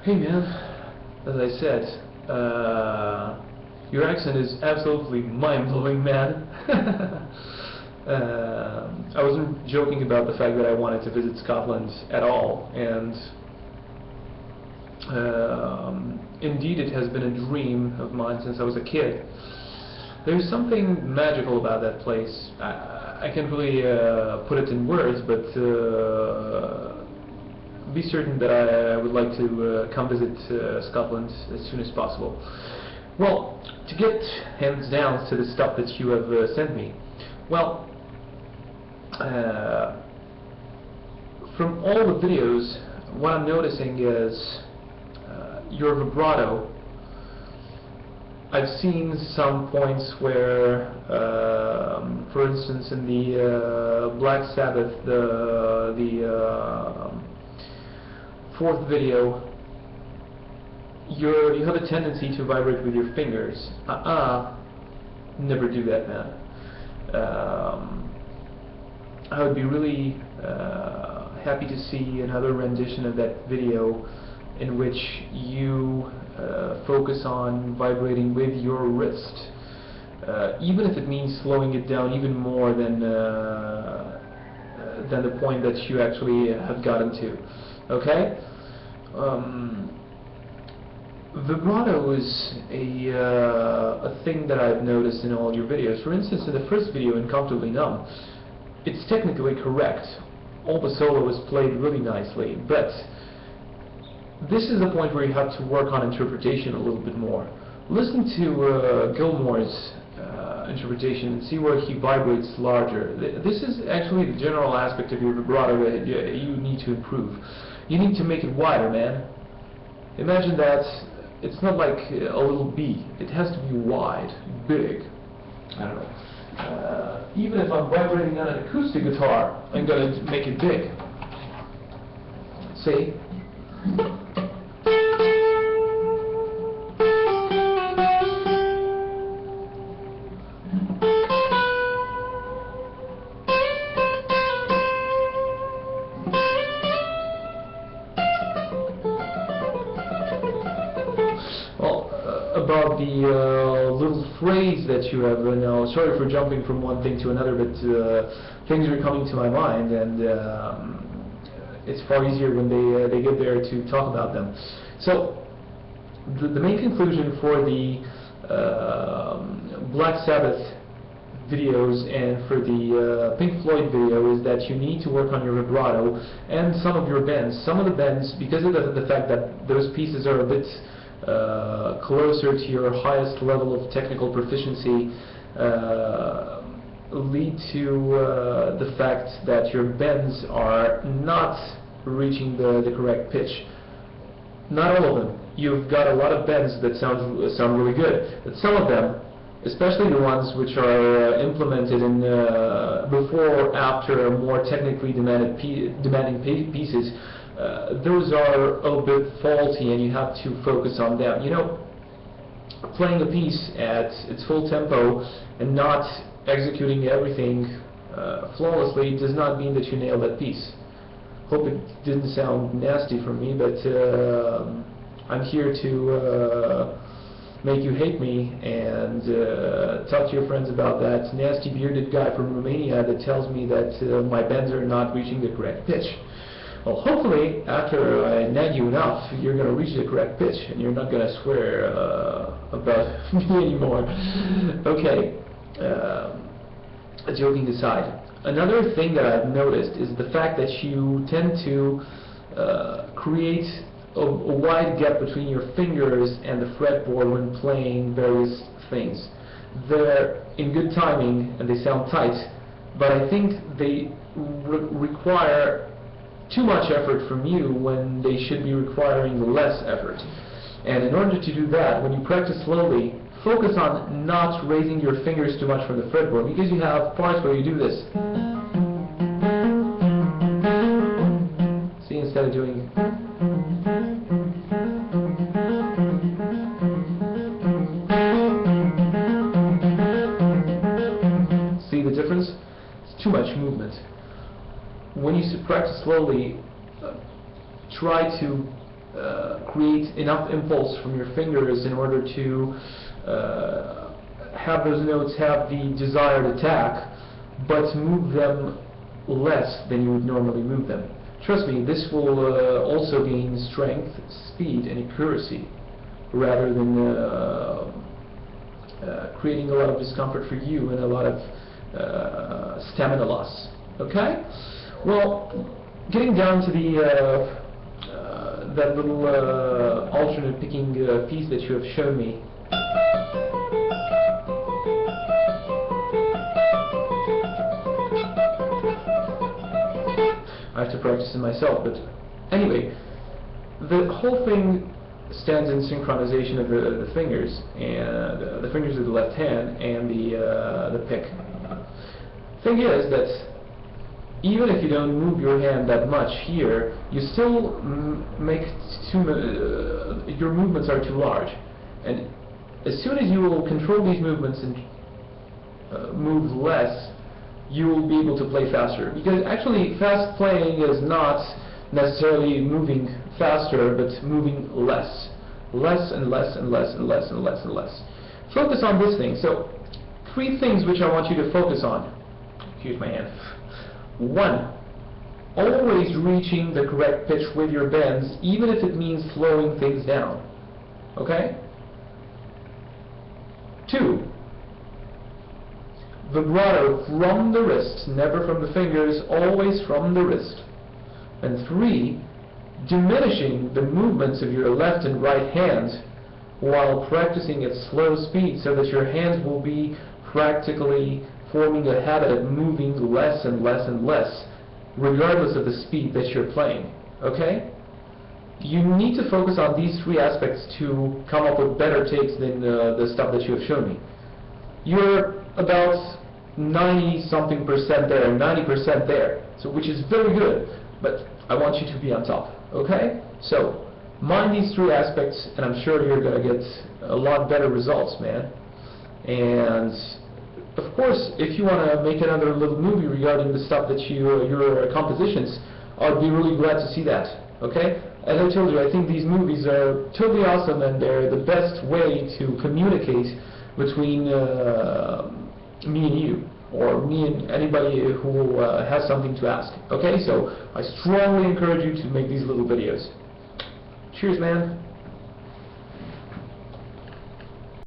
Hey man, as I said, your accent is absolutely mind-blowing, man. I wasn't joking about the fact that I wanted to visit Scotland at all, and indeed it has been a dream of mine since I was a kid. There's something magical about that place. I can't really put it in words, but be certain that I would like to come visit Scotland as soon as possible. Well, to get hands down to the stuff that you have sent me, well, from all the videos, what I'm noticing is your vibrato. I've seen some points where, for instance, in the Black Sabbath, the fourth video, you have a tendency to vibrate with your fingers. Never do that, man. I would be really happy to see another rendition of that video in which you focus on vibrating with your wrist, even if it means slowing it down even more than the point that you actually have gotten to. Okay? Vibrato is a thing that I've noticed in all your videos. For instance, in the first video, Incomfortably Numb, it's technically correct. All the solo is played really nicely, but this is the point where you have to work on interpretation a little bit more. Listen to Gilmore's interpretation and see where he vibrates larger. This is actually the general aspect of your vibrato that you need to improve. You need to make it wider, man. Imagine that it's not like a little B. It has to be wide, big. I don't know. Even if I'm vibrating on an acoustic guitar, I'm going to make it big. See? About the little phrase that you have now. Sorry for jumping from one thing to another, but things are coming to my mind, and it's far easier when they get there to talk about them. So the main conclusion for the Black Sabbath videos and for the Pink Floyd video is that you need to work on your vibrato and some of your bends. Some of the bends, because of the fact that those pieces are a bit closer to your highest level of technical proficiency, lead to the fact that your bends are not reaching the correct pitch. Not all of them. You've got a lot of bends that sound really good, but some of them, especially the ones which are implemented in before or after more technically demanding pieces, those are a bit faulty, and you have to focus on them. You know, playing a piece at its full tempo and not executing everything flawlessly does not mean that you nail that piece. Hope it didn't sound nasty from me, but I'm here to make you hate me and talk to your friends about that nasty bearded guy from Romania that tells me that my bends are not reaching the correct pitch. Well, hopefully, after I nag you enough, you're going to reach the correct pitch, and you're not going to swear about me anymore. Okay, joking aside, another thing that I've noticed is the fact that you tend to create a wide gap between your fingers and the fretboard when playing various things. They're in good timing, and they sound tight, but I think they require too much effort from you when they should be requiring less effort. And in order to do that, when you practice slowly, focus on not raising your fingers too much from the fretboard, because you have parts where you do this. See, instead of doing... See the difference? It's too much movement. When you practice slowly, try to create enough impulse from your fingers in order to have those notes have the desired attack, but move them less than you would normally move them. Trust me, this will also gain strength, speed, and accuracy, rather than creating a lot of discomfort for you and a lot of stamina loss. Okay? Well, getting down to the that little alternate picking piece that you have shown me. I have to practice it myself, but anyway, the whole thing stands in synchronization of the fingers, and the fingers of the left hand and the pick. Thing is that even if you don't move your hand that much here, you still make your movements are too large, and as soon as you will control these movements and move less, you will be able to play faster. Because actually, fast playing is not necessarily moving faster, but moving less. Less and less and less and less and less and less. Focus on this thing. So, 3 things which I want you to focus on. Here's my hand. 1. Always reaching the correct pitch with your bends, even if it means slowing things down. Okay? 2. Vibrato from the wrist, never from the fingers, always from the wrist. And 3, diminishing the movements of your left and right hands while practicing at slow speed, so that your hands will be practically forming a habit of moving less and less and less, regardless of the speed that you're playing. Okay? You need to focus on these 3 aspects to come up with better takes than the stuff that you have shown me. You're about 90-something% there, 90% there, so which is very good, but I want you to be on top. Okay? So, mind these 3 aspects, and I'm sure you're going to get a lot better results, man. And of course, if you want to make another little movie regarding the stuff that your compositions, I'd be really glad to see that. Okay? As I told you, I think these movies are totally awesome, and they're the best way to communicate between me and you, or me and anybody who has something to ask. Okay? So I strongly encourage you to make these little videos. Cheers, man.